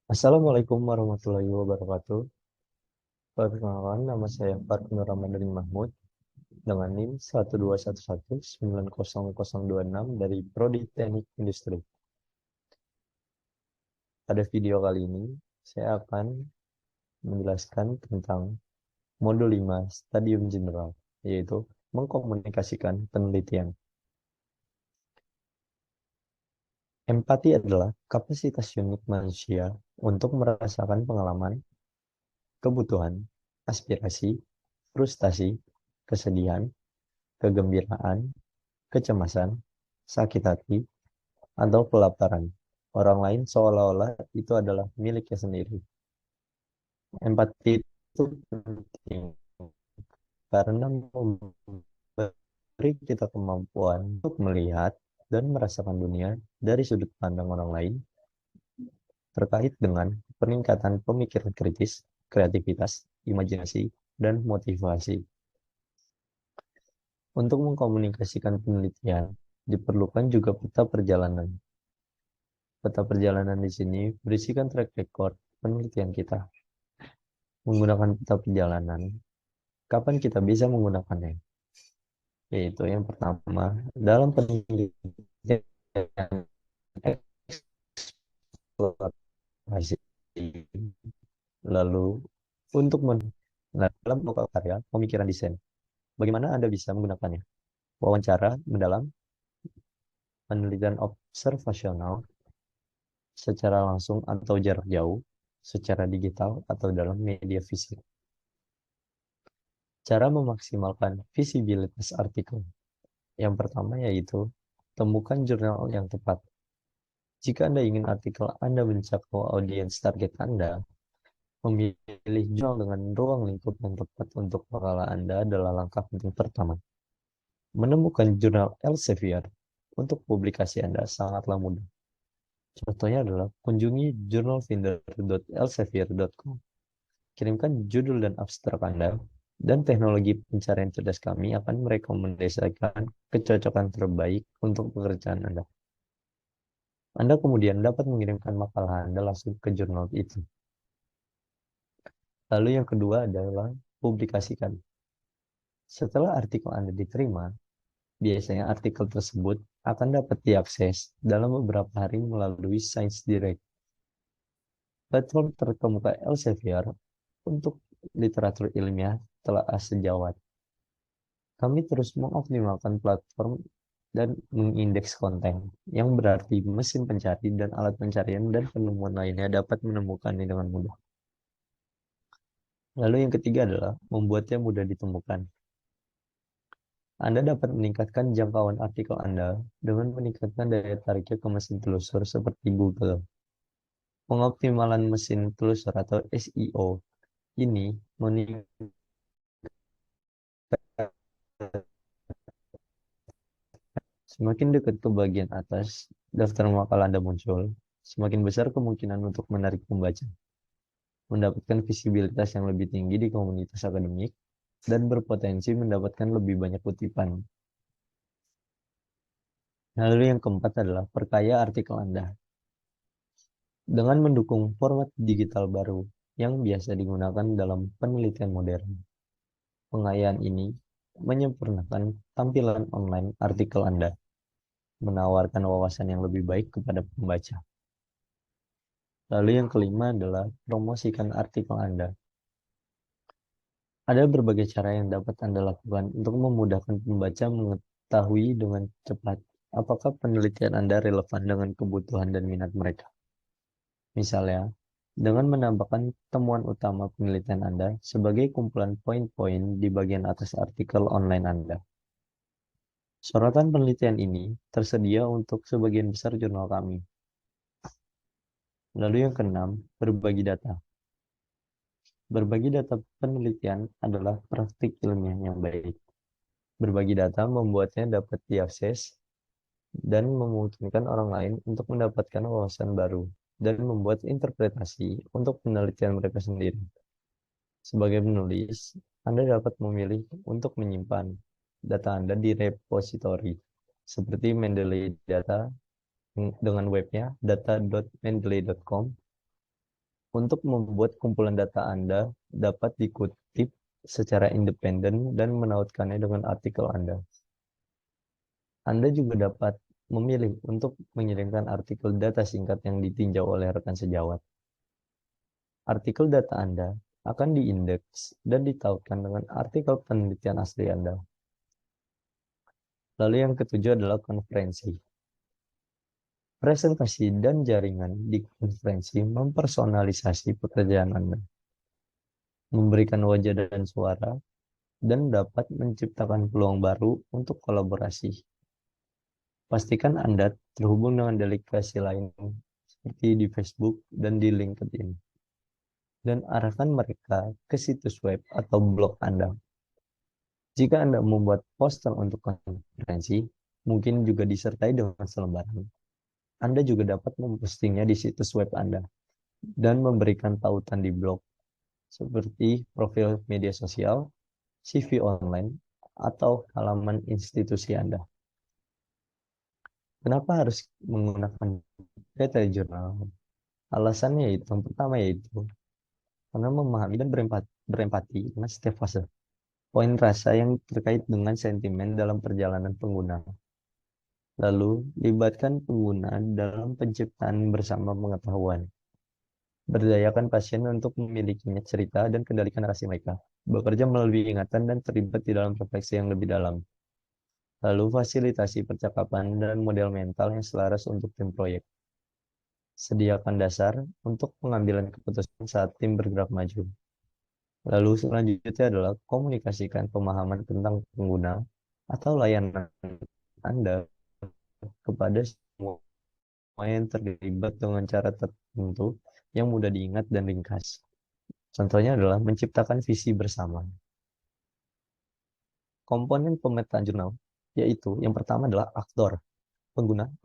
Assalamualaikum warahmatullahi wabarakatuh. Perkenalkan, nama saya Farkun Ramadan Mahmud dengan NIM 121190026 dari Prodi Teknik Industri. Pada video kali ini, saya akan menjelaskan tentang modul 5 Stadium General, yaitu mengkomunikasikan penelitian. Empati adalah kapasitas unik manusia untuk merasakan pengalaman, kebutuhan, aspirasi, frustasi, kesedihan, kegembiraan, kecemasan, sakit hati, atau kelaparan orang lain seolah-olah itu adalah miliknya sendiri. Empati itu penting karena memberi kita kemampuan untuk melihat dan merasakan dunia dari sudut pandang orang lain terkait dengan peningkatan pemikiran kritis, kreativitas, imajinasi, dan motivasi. Untuk mengkomunikasikan penelitian, diperlukan juga peta perjalanan. Peta perjalanan di sini berisikan track record penelitian kita. Menggunakan peta perjalanan, kapan kita bisa menggunakannya? Yaitu yang pertama, dalam penelitian eksplorasi. Lalu, untuk dalam pokok karya, pemikiran desain. Bagaimana Anda bisa menggunakannya? Wawancara mendalam, penelitian observasional, secara langsung atau jarak jauh, secara digital atau dalam media fisik. Cara memaksimalkan visibilitas artikel. Yang pertama yaitu temukan jurnal yang tepat. Jika Anda ingin artikel Anda mencakup audiens target Anda, memilih jurnal dengan ruang lingkup yang tepat untuk makalah Anda adalah langkah penting pertama. Menemukan jurnal Elsevier untuk publikasi Anda sangatlah mudah. Contohnya adalah kunjungi journalfinder.elsevier.com. Kirimkan judul dan abstrak Anda, dan teknologi pencarian cerdas kami akan merekomendasikan kecocokan terbaik untuk pekerjaan Anda. Anda kemudian dapat mengirimkan makalah Anda langsung ke jurnal itu. Lalu yang kedua adalah publikasikan. Setelah artikel Anda diterima, biasanya artikel tersebut akan dapat diakses dalam beberapa hari melalui Science Direct, platform terkemuka Elsevier untuk literatur ilmiah telah sejawat. Kami terus mengoptimalkan platform dan mengindeks konten, yang berarti mesin pencari dan alat pencarian dan penemuan lainnya dapat menemukannya dengan mudah. Lalu yang ketiga adalah membuatnya mudah ditemukan. Anda dapat meningkatkan jangkauan artikel Anda dengan meningkatkan daya tariknya ke mesin telusur seperti Google. Pengoptimalan mesin telusur atau SEO ini meningkatkan semakin dekat ke bagian atas daftar makalah Anda muncul, semakin besar kemungkinan untuk menarik pembaca, mendapatkan visibilitas yang lebih tinggi di komunitas akademik, dan berpotensi mendapatkan lebih banyak kutipan. Lalu yang keempat adalah perkaya artikel Anda. Dengan mendukung format digital baru yang biasa digunakan dalam penelitian modern, pengayaan ini menyempurnakan tampilan online artikel Anda, menawarkan wawasan yang lebih baik kepada pembaca. Lalu yang kelima adalah promosikan artikel Anda. Ada berbagai cara yang dapat Anda lakukan untuk memudahkan pembaca mengetahui dengan cepat apakah penelitian Anda relevan dengan kebutuhan dan minat mereka. Misalnya, dengan menambahkan temuan utama penelitian Anda sebagai kumpulan poin-poin di bagian atas artikel online Anda. Sorotan penelitian ini tersedia untuk sebagian besar jurnal kami. Lalu yang keenam, berbagi data. Berbagi data penelitian adalah praktik ilmiah yang baik. Berbagi data membuatnya dapat diakses dan memungkinkan orang lain untuk mendapatkan wawasan baru dan membuat interpretasi untuk penelitian mereka sendiri. Sebagai penulis, Anda dapat memilih untuk menyimpan data Anda di repositori, seperti Mendeley Data dengan webnya data.mendeley.com, untuk membuat kumpulan data Anda dapat dikutip secara independen dan menautkannya dengan artikel Anda. Anda juga dapat memilih untuk mengirimkan artikel data singkat yang ditinjau oleh rekan sejawat. Artikel data Anda akan diindeks dan ditautkan dengan artikel penelitian asli Anda. Lalu yang ketujuh adalah konferensi. Presentasi dan jaringan di konferensi mempersonalisasi pekerjaan Anda, memberikan wajah dan suara, dan dapat menciptakan peluang baru untuk kolaborasi. Pastikan Anda terhubung dengan delegasi lain seperti di Facebook dan di LinkedIn, dan arahkan mereka ke situs web atau blog Anda. Jika Anda membuat poster untuk konferensi, mungkin juga disertai dengan selembaran. Anda juga dapat mempostingnya di situs web Anda dan memberikan tautan di blog seperti profil media sosial, CV online, atau halaman institusi Anda. Kenapa harus menggunakan data jurnal? Alasannya yaitu, yang pertama yaitu karena memahami dan berempati dengan setiap fase. Poin rasa yang terkait dengan sentimen dalam perjalanan pengguna. Lalu, libatkan pengguna dalam penciptaan bersama pengetahuan. Berdayakan pasien untuk memilikinya cerita dan kendalikan narasi mereka. Bekerja melalui ingatan dan terlibat di dalam refleksi yang lebih dalam. Lalu, fasilitasi percakapan dan model mental yang selaras untuk tim proyek. Sediakan dasar untuk pengambilan keputusan saat tim bergerak maju. Lalu selanjutnya adalah komunikasikan pemahaman tentang pengguna atau layanan Anda kepada semua yang terlibat dengan cara tertentu yang mudah diingat dan ringkas. Contohnya adalah menciptakan visi bersama. Komponen pemetaan jurnal, yaitu yang pertama adalah aktor.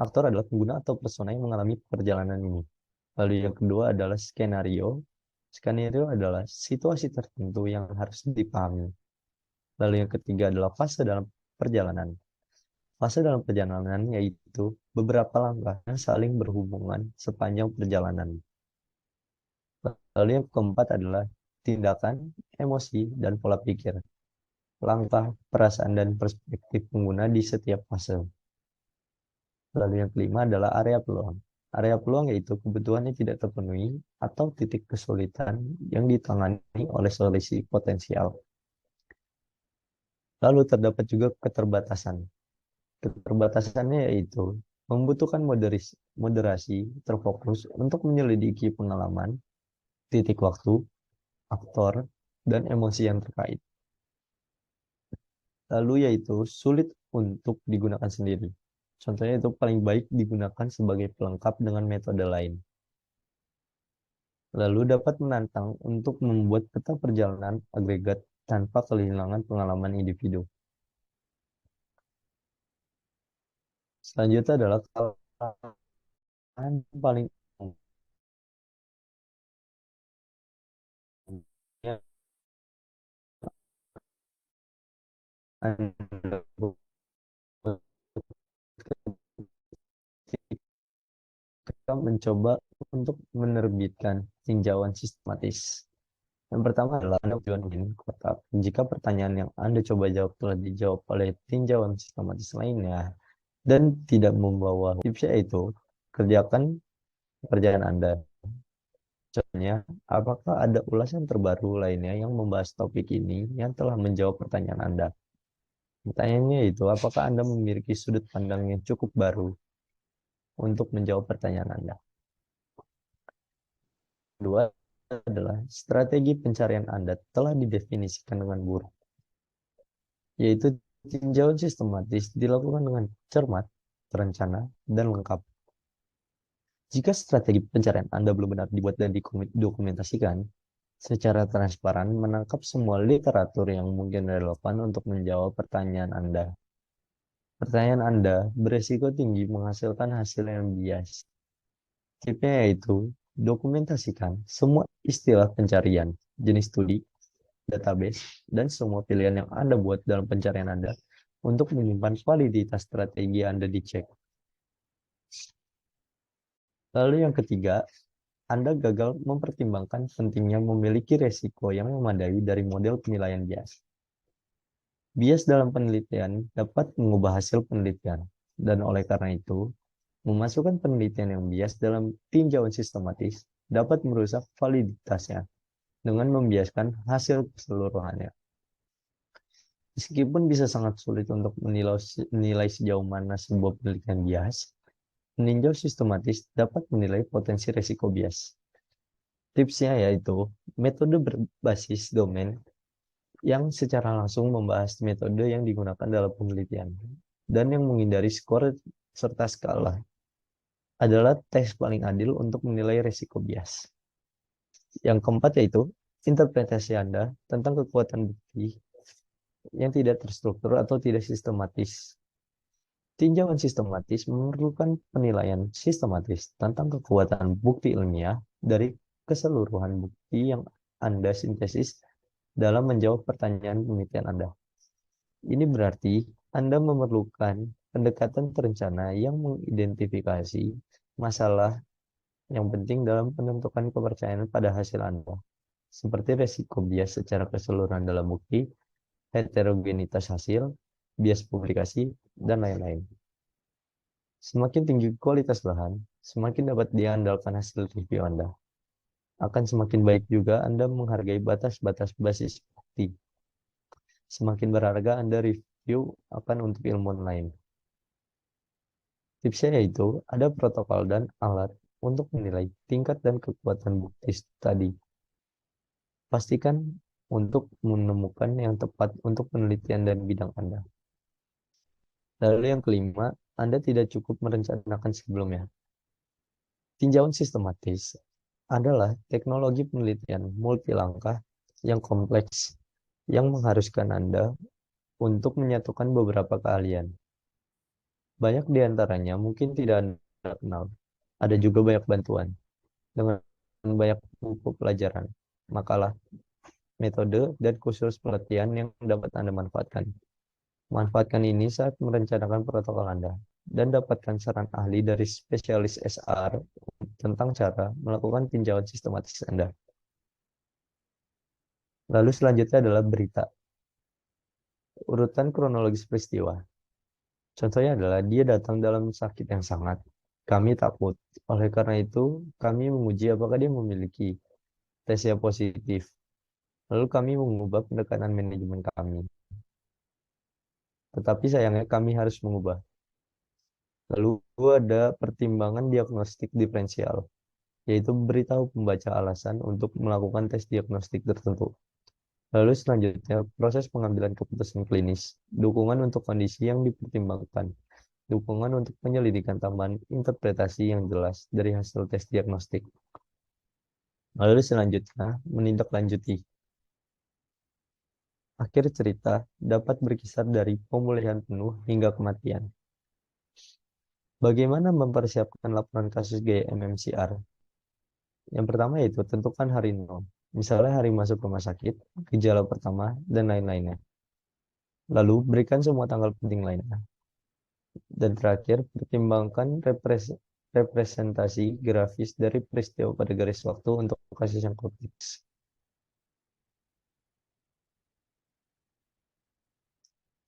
Aktor adalah pengguna atau persona yang mengalami perjalanan ini. Lalu yang kedua adalah skenario. Skenario adalah situasi tertentu yang harus dipahami. Lalu yang ketiga adalah fase dalam perjalanan. Fase dalam perjalanan yaitu beberapa langkah yang saling berhubungan sepanjang perjalanan. Lalu yang keempat adalah tindakan, emosi, dan pola pikir. Langkah, perasaan, dan perspektif pengguna di setiap fase. Lalu yang kelima adalah area peluang. Area peluang yaitu kebutuhan yang tidak terpenuhi atau titik kesulitan yang ditangani oleh solusi potensial. Lalu terdapat juga keterbatasan. Keterbatasannya yaitu membutuhkan moderasi terfokus untuk menyelidiki pengalaman, titik waktu, aktor, dan emosi yang terkait. Lalu yaitu sulit untuk digunakan sendiri. Contohnya itu paling baik digunakan sebagai pelengkap dengan metode lain. Lalu dapat menantang untuk membuat peta perjalanan agregat tanpa kehilangan pengalaman individu. Selanjutnya adalah kesalahan paling umum yang Anda buat ketika mencoba untuk menerbitkan tinjauan sistematis. Yang pertama adalah Anda tujuan ingin kotak. Jika pertanyaan yang Anda coba jawab telah dijawab oleh tinjauan sistematis lainnya dan tidak membawa tipsnya itu, kerjakan pekerjaan Anda. Contohnya, apakah ada ulasan terbaru lainnya yang membahas topik ini yang telah menjawab pertanyaan Anda? Pertanyaannya itu, apakah Anda memiliki sudut pandang yang cukup baru untuk menjawab pertanyaan Anda? Kedua adalah strategi pencarian Anda telah didefinisikan dengan buruk, yaitu tinjauan sistematis dilakukan dengan cermat, terencana, dan lengkap. Jika strategi pencarian Anda belum benar dibuat dan didokumentasikan secara transparan, menangkap semua literatur yang mungkin relevan untuk menjawab pertanyaan Anda. Pertanyaan Anda beresiko tinggi menghasilkan hasil yang bias. Tipsnya yaitu dokumentasikan semua istilah pencarian, jenis studi, database, dan semua pilihan yang Anda buat dalam pencarian Anda untuk menyimpan validitas strategi Anda dicek. Lalu yang ketiga, Anda gagal mempertimbangkan pentingnya memiliki resiko yang memadai dari model penilaian bias. Bias dalam penelitian dapat mengubah hasil penelitian, dan oleh karena itu, memasukkan penelitian yang bias dalam tinjauan sistematis dapat merusak validitasnya dengan membiaskan hasil keseluruhannya. Meskipun bisa sangat sulit untuk menilai sejauh mana sebuah penelitian bias, peninjau sistematis dapat menilai potensi resiko bias. Tipsnya yaitu metode berbasis domain yang secara langsung membahas metode yang digunakan dalam penelitian dan yang menghindari skor serta skala adalah tes paling adil untuk menilai resiko bias. Yang keempat yaitu interpretasi Anda tentang kekuatan bukti yang tidak terstruktur atau tidak sistematis. Tinjauan sistematis memerlukan penilaian sistematis tentang kekuatan bukti ilmiah dari keseluruhan bukti yang Anda sintesis dalam menjawab pertanyaan penelitian Anda. Ini berarti Anda memerlukan pendekatan terencana yang mengidentifikasi masalah yang penting dalam penentukan kepercayaan pada hasil Anda, seperti resiko bias secara keseluruhan dalam bukti, heterogenitas hasil, bias publikasi, dan lain-lain. Semakin tinggi kualitas bahan, semakin dapat diandalkan hasil review Anda. Akan semakin baik juga Anda menghargai batas-batas basis bukti. Semakin berharga Anda review akan untuk ilmuwan lain. Tipsnya yaitu ada protokol dan alat untuk menilai tingkat dan kekuatan bukti tadi. Pastikan untuk menemukan yang tepat untuk penelitian dan bidang Anda. Lalu yang kelima, Anda tidak cukup merencanakan sebelumnya. Tinjauan sistematis adalah teknologi penelitian multilangkah yang kompleks yang mengharuskan Anda untuk menyatukan beberapa keahlian. Banyak di antaranya mungkin tidak Anda kenal. Ada juga banyak bantuan dengan banyak buku pelajaran, makalah, metode, dan kursus pelatihan yang dapat Anda manfaatkan. Manfaatkan ini saat merencanakan protokol Anda dan dapatkan saran ahli dari spesialis SR tentang cara melakukan tinjauan sistematis Anda. Lalu selanjutnya adalah berita. Urutan kronologis peristiwa. Contohnya adalah dia datang dalam sakit yang sangat. Kami takut. Oleh karena itu, kami menguji apakah dia memiliki tes yang positif. Lalu kami mengubah pendekatan manajemen kami. Tetapi sayangnya kami harus mengubah. Lalu ada pertimbangan diagnostik diferensial, yaitu beritahu pembaca alasan untuk melakukan tes diagnostik tertentu. Lalu selanjutnya, proses pengambilan keputusan klinis, dukungan untuk kondisi yang dipertimbangkan, dukungan untuk penyelidikan tambahan interpretasi yang jelas dari hasil tes diagnostik. Lalu selanjutnya, menindaklanjuti. Akhir cerita dapat berkisar dari pemulihan penuh hingga kematian. Bagaimana mempersiapkan laporan kasus gaya MMCR? Yang pertama yaitu tentukan hari nol. Misalnya hari masuk rumah sakit, gejala pertama, dan lain-lainnya. Lalu berikan semua tanggal penting lainnya. Dan terakhir, pertimbangkan representasi grafis dari peristiwa pada garis waktu untuk kasus yang kompleks.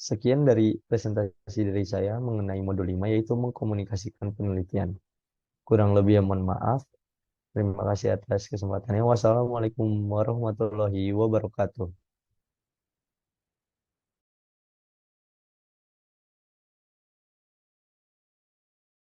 Sekian dari presentasi dari saya mengenai modul 5, yaitu mengkomunikasikan penelitian. Kurang lebih mohon maaf. Terima kasih atas kesempatannya. Wassalamualaikum warahmatullahi wabarakatuh.